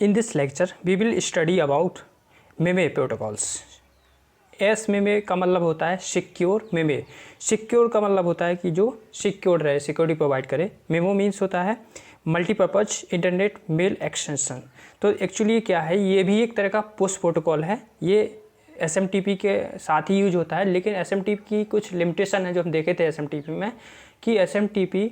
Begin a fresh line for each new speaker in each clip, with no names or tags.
In this lecture, we will study about MEME protocols. MEME का मतलब होता है सिक्योर MEME. सिक्योर का मतलब होता है कि जो सिक्योर रहे, सिक्योरिटी प्रोवाइड करे. मेमो मीन्स होता है मल्टीपर्पज इंटरनेट मेल एक्सटेंशन. तो एक्चुअली क्या है, ये भी एक तरह का पुश प्रोटोकॉल है. ये SMTP के साथ ही यूज होता है, लेकिन SMTP की कुछ लिमिटेशन है जो हम देखे थे SMTP में, कि SMTP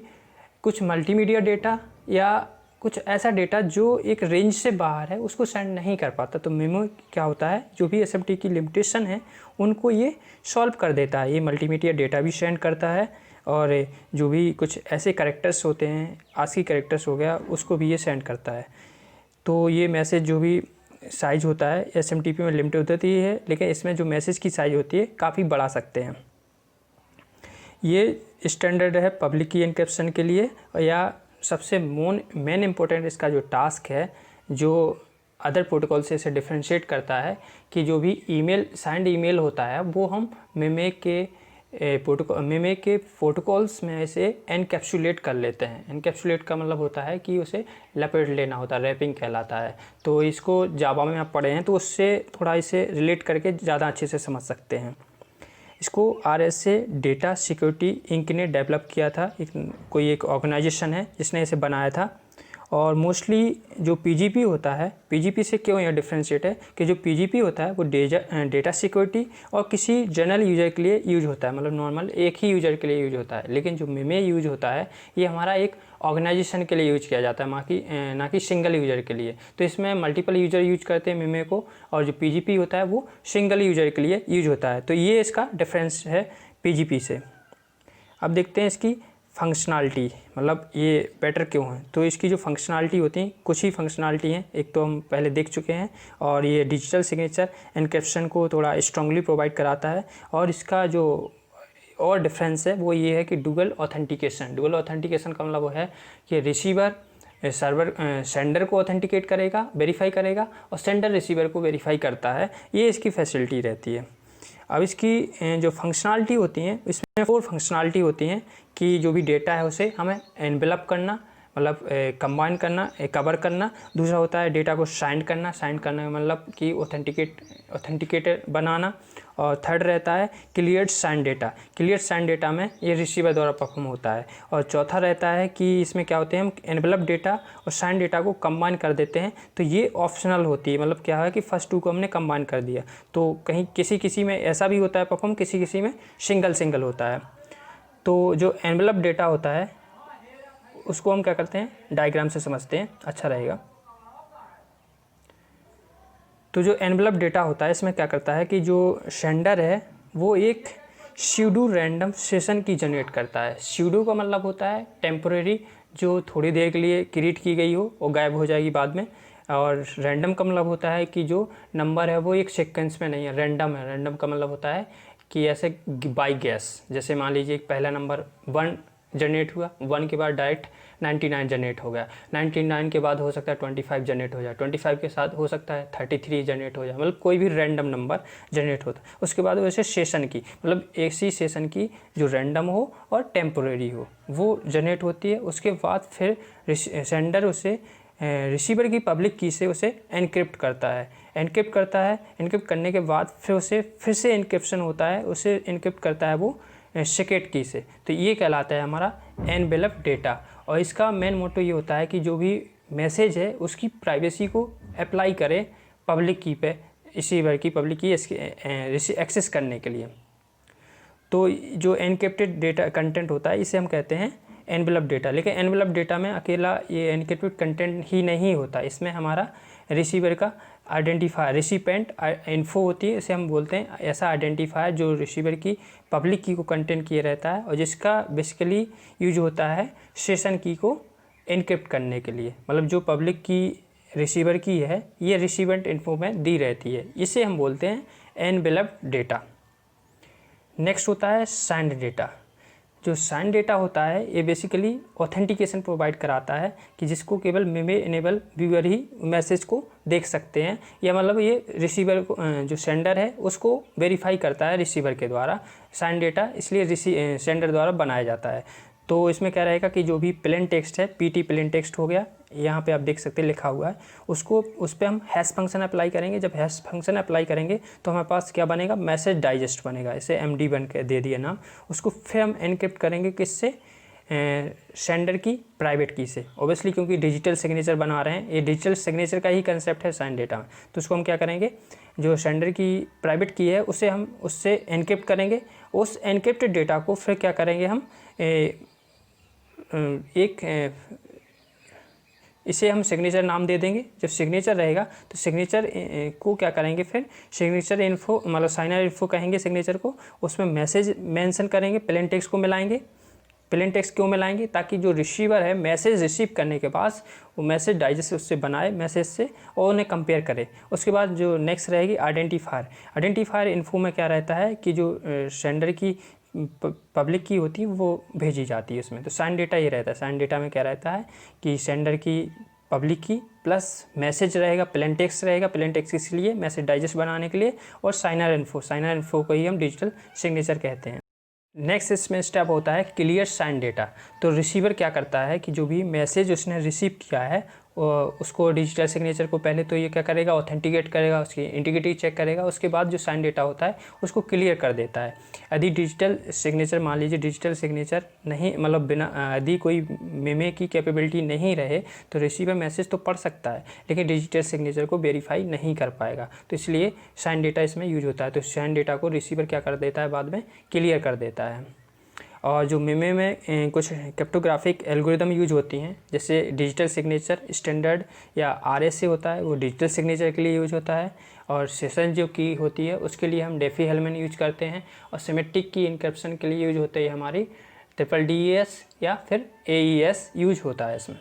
कुछ मल्टीमीडिया डेटा या कुछ ऐसा डेटा जो एक रेंज से बाहर है उसको सेंड नहीं कर पाता. तो मेमो क्या होता है, जो भी SMTP की लिमिटेशन है उनको ये सॉल्व कर देता है. ये मल्टीमीडिया डेटा भी सेंड करता है और जो भी कुछ ऐसे कैरेक्टर्स होते हैं, ASCII कैरेक्टर्स हो गया, उसको भी ये सेंड करता है. तो ये मैसेज जो भी साइज़ होता है SMTP में लिमिटेड होती है, लेकिन इसमें जो मैसेज की साइज़ होती है काफ़ी बढ़ा सकते हैं. ये स्टैंडर्ड है पब्लिक की एन्क्रिप्शन के लिए. या सबसे मेन इम्पोर्टेंट इसका जो टास्क है, जो अदर प्रोटोकॉल से इसे डिफ्रेंशिएट करता है, कि जो भी ईमेल साइंड ईमेल होता है वो हम MEME के प्रोटोकॉल्स में इसे एनकैप्सुलेट कर लेते हैं. एनकैप्सुलेट का मतलब होता है कि उसे लपेट लेना होता है, रैपिंग कहलाता है. तो इसको जावा में आप पढ़े हैं तो उससे थोड़ा इसे रिलेट करके ज़्यादा अच्छे से समझ सकते हैं. इसको RSA डेटा सिक्योरिटी इंक ने डेवलप किया था. कोई एक ऑर्गेनाइजेशन है जिसने इसे बनाया था. और मोस्टली जो PGP होता है, PGP से क्यों यह डिफ्रेंशिएट है कि जो PGP होता है वो डेटा सिक्योरिटी और किसी जनरल यूज़र के लिए यूज होता है, मतलब नॉर्मल एक ही यूज़र के लिए यूज होता है. लेकिन जो MEME यूज होता है ये हमारा एक ऑर्गेनाइजेशन के लिए यूज किया जाता है, ना कि सिंगल यूज़र के लिए. तो इसमें मल्टीपल यूज़र यूज करते हैं MEME को, और जो PGP होता है वो सिंगल यूज़र के लिए यूज होता है. तो ये इसका डिफरेंस है PGP से. अब देखते हैं इसकी फंक्शनलिटी, मतलब ये बेटर क्यों है. तो इसकी जो फंक्शनलिटी होती है, कुछ ही फंक्शनलिटी हैं. एक तो हम पहले देख चुके हैं, और ये डिजिटल सिग्नेचर एनक्रिप्शन को थोड़ा स्ट्रांगली प्रोवाइड कराता है. और इसका जो और डिफरेंस है वो ये है कि डुअल ऑथेंटिकेशन. डुअल ऑथेंटिकेशन का मतलब वो है कि रिसीवर सेंडर को ऑथेंटिकेट करेगा, वेरीफाई करेगा, और सेंडर रिसीवर को वेरीफाई करता है. ये इसकी फैसिलिटी रहती है. अब इसकी जो फंक्शनलिटी होती हैं, इसमें 4 फंक्शनलिटी होती हैं कि जो भी डेटा है उसे हमें एनवेलप करना, मतलब कंबाइन करना, कवर करना. दूसरा होता है डेटा को साइन करना. साइन करने का मतलब कि ऑथेंटिकेटेड बनाना. और थर्ड रहता है cleared sine theta. Cleared sine theta में ये रिसीवर द्वारा परफॉर्म होता है. और चौथा रहता है कि इसमें क्या होते हैं, हम एनवेलप डेटा और साइन डेटा को कंबाइन कर देते हैं. तो ये ऑप्शनल होती है, मतलब क्या है कि फर्स्ट 2 को हमने कंबाइन कर दिया. तो कहीं किसी में ऐसा भी होता है परफॉर्म, किसी में सिंगल होता है. तो जो एनवेलप डेटा होता है उसको हम क्या करते हैं, डायग्राम से समझते हैं, अच्छा रहेगा. तो जो एनवेलप डेटा होता है इसमें क्या करता है कि जो सेंडर है वो एक स्यूडो रैंडम सेशन की जनरेट करता है. स्यूडो का मतलब होता है टेम्पोरेरी, जो थोड़ी देर के लिए क्रिएट की गई हो और गायब हो जाएगी बाद में. और रैंडम का मतलब होता है कि जो नंबर है वो एक सीक्वेंस में नहीं है, रैंडम है. रैंडम का मतलब होता है कि ऐसे बाई गैस, जैसे मान लीजिए पहला नंबर 1 जनरेट हुआ, 1 के बाद डायरेक्ट 99 जनरेट हो गया, 99 के बाद हो सकता है 25 जनरेट हो जाए, 25 के साथ हो सकता है 33 जनरेट हो जाए. मतलब कोई भी रैंडम नंबर जनरेट होता है. उसके बाद वैसे सेशन की, मतलब ऐसी सेशन की जो रैंडम हो और टेम्पोरेरी हो, वो जनरेट होती है. उसके बाद फिर सेंडर उसे रिसीवर की पब्लिक की से उसे एनक्रिप्ट करता है. एनक्रिप्ट करने के बाद फिर से एनक्रिप्शन होता है, उसे एनक्रिप्ट करता है वो सीक्रेट की से. तो ये कहलाता है हमारा एनवेलप डेटा. और इसका मेन मोटो ये होता है कि जो भी मैसेज है उसकी प्राइवेसी को अप्लाई करे पब्लिक की पे, रिसीवर की पब्लिक की एक्सेस करने के लिए. तो जो एनक्रिप्टेड डेटा कंटेंट होता है इसे हम कहते हैं एनवेलप डेटा. लेकिन एनवेलप डेटा में अकेला ये एनक्रिप्टेड कंटेंट ही नहीं होता, इसमें हमारा रिसीवर का आइडेंटिफायर, रिसिपेंट इन्फो होती है, इसे हम बोलते हैं. ऐसा आइडेंटिफायर जो रिसीवर की पब्लिक की को कंटेंट किए रहता है, और जिसका बेसिकली यूज होता है सेशन की को एनक्रिप्ट करने के लिए. मतलब जो पब्लिक की रिसीवर की है ये रिसिपेंट इन्फो में दी रहती है. इसे हम बोलते हैं एनवेलप डेटा. नेक्स्ट होता है साइंड डेटा. जो साइन डेटा होता है ये बेसिकली ऑथेंटिकेशन प्रोवाइड कराता है, कि जिसको केवल MEME इनेबल व्यूअर ही मैसेज को देख सकते हैं. या मतलब ये रिसीवर को, जो सेंडर है उसको वेरीफाई करता है रिसीवर के द्वारा. साइन डेटा इसलिए सेंडर द्वारा बनाया जाता है. तो इसमें क्या रहेगा कि जो भी प्लेन टेक्स्ट है, पीटी प्लेन टेक्स्ट हो गया, यहाँ पे आप देख सकते हैं लिखा हुआ है, उसको उस पर हम हैश फंक्शन अप्लाई करेंगे। जब हैश फंक्शन अप्लाई करेंगे तो हमारे पास क्या बनेगा, मैसेज डाइजेस्ट बनेगा। इसे एमडी बन के दे दिया नाम। उसको फिर हम एनक्रिप्ट करेंगे किससे, सेंडर की प्राइवेट की से, ओबियसली क्योंकि डिजिटल सिग्नेचर बना रहे हैं। ये डिजिटल सिग्नेचर का ही कंसेप्ट है साइन डेटा में। तो उसको हम क्या करेंगे, जो सेंडर की प्राइवेट की है उसे हम उससे एनक्रिप्ट करेंगे। उस एनक्रिप्टेड डेटा को फिर क्या करेंगे हम, इसे हम सिग्नेचर नाम दे देंगे। जब सिग्नेचर रहेगा तो सिग्नेचर को क्या करेंगे, फिर सिग्नेचर इन्फो मतलब साइनर इन्फो कहेंगे सिग्नेचर को। उसमें मैसेज मेंशन करेंगे, प्लेन टेक्स्ट को मिलाएंगे। प्लेन टेक्स्ट क्यों मिलाएंगे, ताकि जो रिसीवर है मैसेज रिसीव करने के बाद वो मैसेज डाइजेस्ट उससे बनाए मैसेज से और उन्हें कंपेयर करे। उसके बाद जो नेक्स्ट रहेगी आइडेंटिफायर। आइडेंटिफायर इन्फो में क्या रहता है कि जो सेंडर की पब्लिक की होती है वो भेजी जाती है उसमें। तो साइन डेटा ये रहता है। साइन डेटा में क्या रहता है कि सेंडर की पब्लिक की प्लस मैसेज रहेगा, प्लेन टेक्स्ट रहेगा। प्लेन टेक्स्ट इसलिए मैसेज डाइजेस्ट बनाने के लिए, और साइनर इन्फो। साइनर इन्फो को ही हम डिजिटल सिग्नेचर कहते हैं। नेक्स्ट इसमें स्टेप होता है क्लियर साइन डेटा। तो रिसीवर क्या करता है कि जो भी मैसेज उसने रिसीव किया है उसको डिजिटल सिग्नेचर को पहले तो ये क्या करेगा, ऑथेंटिकेट करेगा, उसकी इंटीग्रिटी चेक करेगा। उसके बाद जो साइन डेटा होता है उसको क्लियर कर देता है। यदि डिजिटल सिग्नेचर, मान लीजिए डिजिटल सिग्नेचर नहीं, मतलब बिना यदि कोई मेमे की कैपेबिलिटी नहीं रहे तो रिसीवर मैसेज तो पढ़ सकता है लेकिन डिजिटल सिग्नेचर को वेरीफाई नहीं कर पाएगा। तो इसलिए साइन डेटा इसमें यूज होता है। तो साइन डेटा को रिसीवर क्या कर देता है, बाद में क्लियर कर देता है। और जो मेमे में कुछ क्रिप्टोग्राफिक एल्गोरिदम यूज होती हैं, जैसे डिजिटल सिग्नेचर स्टैंडर्ड या RSA होता है, वो डिजिटल सिग्नेचर के लिए यूज होता है। और सेशन जो की होती है उसके लिए हम डेफी-हेलमैन यूज करते हैं। और सिमेट्रिक की इनक्रिप्शन के लिए यूज होती है हमारी SSS या फिर AES यूज होता है इसमें।